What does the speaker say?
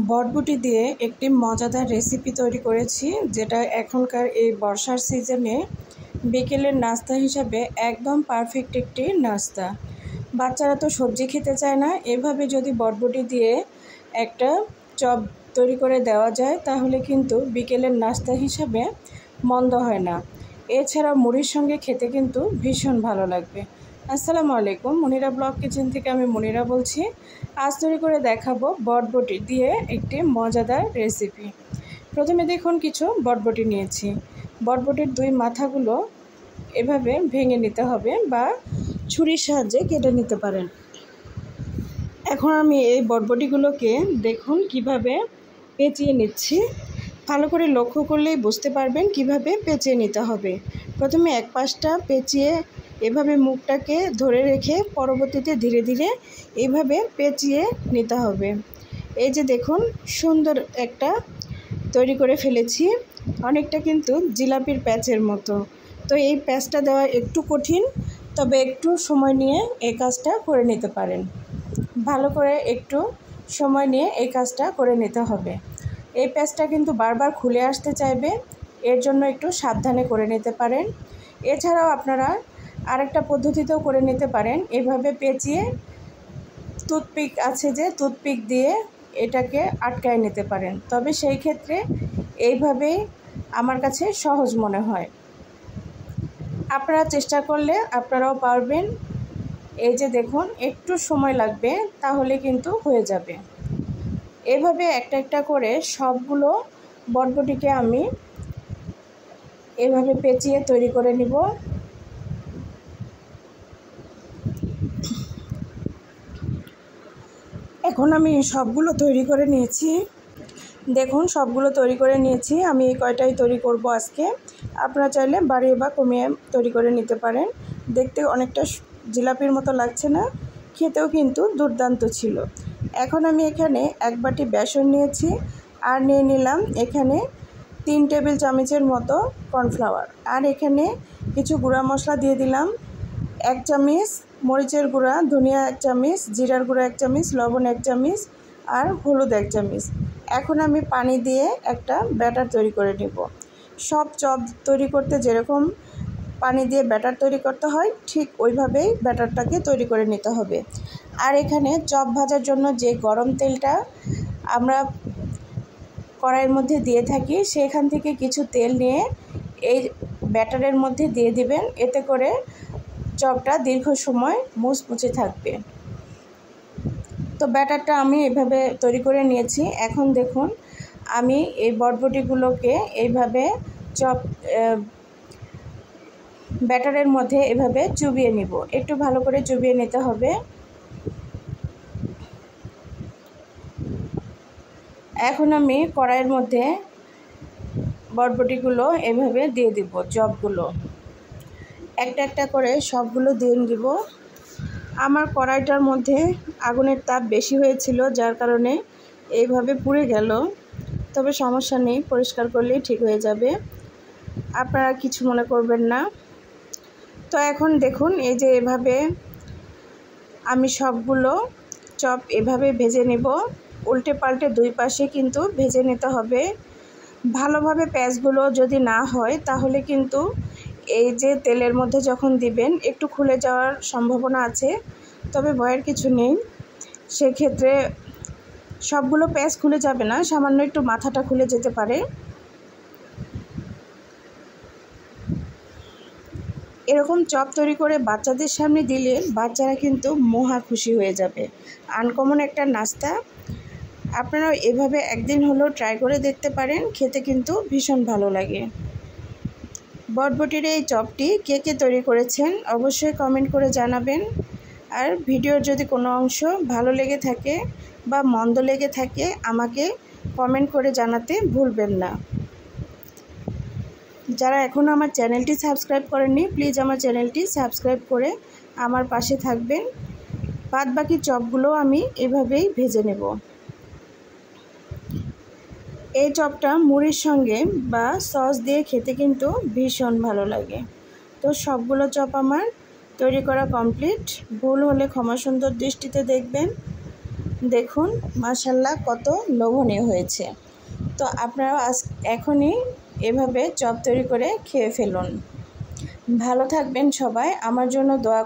বটবটি দিয়ে একটি মজাদার রেসিপি তৈরি করেছি, যেটা এখনকার এই বর্ষার সিজনে বিকেলের নাস্তা হিসাবে একদম পারফেক্ট একটি নাস্তা। বাচ্চারা তো সবজি খেতে চায় না, এভাবে যদি বটবটি দিয়ে একটা চপ তৈরি করে দেওয়া যায় তাহলে কিন্তু বিকেলের নাস্তা হিসাবে মন্দ হয় না। এছাড়া মুড়ির সঙ্গে খেতে কিন্তু ভীষণ ভালো লাগবে। আসসালামু আলাইকুম, মনিরা ব্লগ কিচেন থেকে আমি মনিরা বলছি। আজ তৈরি করে দেখাবো বটবটি দিয়ে একটি মজাদার রেসিপি। প্রথমে দেখুন কিছু বটবটি নিয়েছি। বটবটির দুই মাথাগুলো এভাবে ভেঙে নিতে হবে বা ছুরির সাহায্যে কেটে নিতে পারেন। এখন আমি এই বটবটিগুলোকে দেখুন কিভাবে পেঁচিয়ে নিচ্ছি। ভালো করে লক্ষ্য করলেই বুঝতে পারবেন কিভাবে পেঁচিয়ে নিতে হবে। প্রথমে এক পাশটা পেঁচিয়ে এভাবে মুখটাকে ধরে রেখে পরবর্তীতে ধীরে ধীরে এইভাবে পেঁচিয়ে নিতে হবে। এই যে দেখুন সুন্দর একটা তৈরি করে ফেলেছি, অনেকটা কিন্তু জিলাপির প্যাচের মতো। তো এই প্যাচটা দেওয়া একটু কঠিন, তবে একটু সময় নিয়ে এই কাজটা করে নিতে পারেন। ভালো করে একটু সময় নিয়ে এই কাজটা করে নিতে হবে। এই প্যাচটা কিন্তু বারবার খুলে আসতে চাইবে, এর জন্য একটু সাবধানে করে নিতে পারেন। এছাড়াও আপনারা আরেকটা পদ্ধতিতেও করে নিতে পারেন। এভাবে পেঁচিয়ে টুথপিক আছে যে টুথপিক দিয়ে এটাকে আটকায় নিতে পারেন, তবে সেই ক্ষেত্রে এইভাবেই আমার কাছে সহজ মনে হয়। আপনারা চেষ্টা করলে আপনারাও পারবেন। এই যে দেখুন একটু সময় লাগবে, তাহলে কিন্তু হয়ে যাবে। এভাবে একটা একটা করে সবগুলো বটবটিকে আমি এভাবে পেঁচিয়ে তৈরি করে নিব। এখন আমি সবগুলো তৈরি করে নিয়েছি। দেখুন সবগুলো তৈরি করে নিয়েছি। আমি এই কয়টাই তৈরি করব আজকে। আপনারা চাইলে বাড়িয়ে বা কমিয়ে তৈরি করে নিতে পারেন। দেখতে অনেকটা জিলাপির মতো লাগছে না? খেতেও কিন্তু দুর্দান্ত ছিল। এখন আমি এখানে এক বাটি বেসন নিয়েছি, আর নিয়ে নিলাম এখানে 3 টেবিল চামচের মতো কর্নফ্লাওয়ার। আর এখানে কিছু গুঁড়া মশলা দিয়ে দিলাম। 1 চামচ মরিচের গুঁড়া, ধনিয়া 1 চামচ, জিরার গুঁড়া 1 চামচ, লবণ 1 চামচ আর হলুদ 1 চামচ। এখন আমি পানি দিয়ে একটা ব্যাটার তৈরি করে নেব। সব চপ তৈরি করতে যেরকম পানি দিয়ে ব্যাটার তৈরি করতে হয়, ঠিক ওইভাবেই ব্যাটারটাকে তৈরি করে নিতে হবে। আর এখানে চপ ভাজার জন্য যে গরম তেলটা আমরা কড়াইয়ের মধ্যে দিয়ে থাকি, সেখান থেকে কিছু তেল নিয়ে এই ব্যাটারের মধ্যে দিয়ে দিবেন। এতে করে চপটা দীর্ঘ সময় মুচমুচে থাকবে। তো ব্যাটারটা আমি এভাবে তৈরি করে নিয়েছি। এখন দেখুন আমি এই বটবটিগুলোকে এইভাবে ব্যাটারের মধ্যে এভাবে চুবিয়ে নিব। একটু ভালো করে চুবিয়ে নিতে হবে। এখন আমি কড়াইয়ের মধ্যে বটবটিগুলো এভাবে দিয়ে দিব। চপগুলো একটা একটা করে সবগুলো দিয়ে দিব। আমার কড়াইটার মধ্যে আগুনের তাপ বেশি হয়েছিল, যার কারণে এইভাবে পুড়ে গেল। তবে সমস্যা নেই, পরিষ্কার করলেই ঠিক হয়ে যাবে, আপনারা কিছু মনে করবেন না। তো এখন দেখুন এই যে এভাবে আমি সবগুলো চপ এভাবে ভেজে নেব। উল্টে পাল্টে দুই পাশে কিন্তু ভেজে নিতে হবে ভালোভাবে। প্যাঁচগুলো যদি না হয় তাহলে কিন্তু এই যে তেলের মধ্যে যখন দিবেন একটু খুলে যাওয়ার সম্ভাবনা আছে, তবে ভয়ের কিছু নেই। সেক্ষেত্রে সবগুলো প্যাঁচ খুলে যাবে না, সামান্য একটু মাথাটা খুলে যেতে পারে। এরকম চপ তৈরি করে বাচ্চাদের সামনে দিলে বাচ্চারা কিন্তু মহা খুশি হয়ে যাবে। আনকমন একটা নাস্তা, আপনারা এভাবে একদিন হলেও ট্রাই করে দেখতে পারেন, খেতে কিন্তু ভীষণ ভালো লাগে। বটবটির এই চপটি কে কে তৈরি করেছেন অবশ্যই কমেন্ট করে জানাবেন। আর ভিডিওর যদি কোনো অংশ ভালো লেগে থাকে বা মন্দ লেগে থাকে আমাকে কমেন্ট করে জানাতে ভুলবেন না। যারা এখনও আমার চ্যানেলটি সাবস্ক্রাইব করেননি, প্লিজ আমার চ্যানেলটি সাবস্ক্রাইব করে আমার পাশে থাকবেন। বাদ বাকি চপগুলো আমি এভাবেই ভেজে নেব। এই চপটা মুড়ির সঙ্গে বা সস দিয়ে খেতে কিন্তু ভীষণ ভালো লাগে। তো সবগুলো চপ আমার তৈরি করা কমপ্লিট। ভুল হলে ক্ষমা সুন্দর দৃষ্টিতে দেখবেন। দেখুন মাশাআল্লাহ কত লোভনীয় হয়েছে। তো আপনারাও এখনই এভাবে চপ তৈরি করে খেয়ে ফেলুন। ভালো থাকবেন সবাই, আমার জন্য দোয়া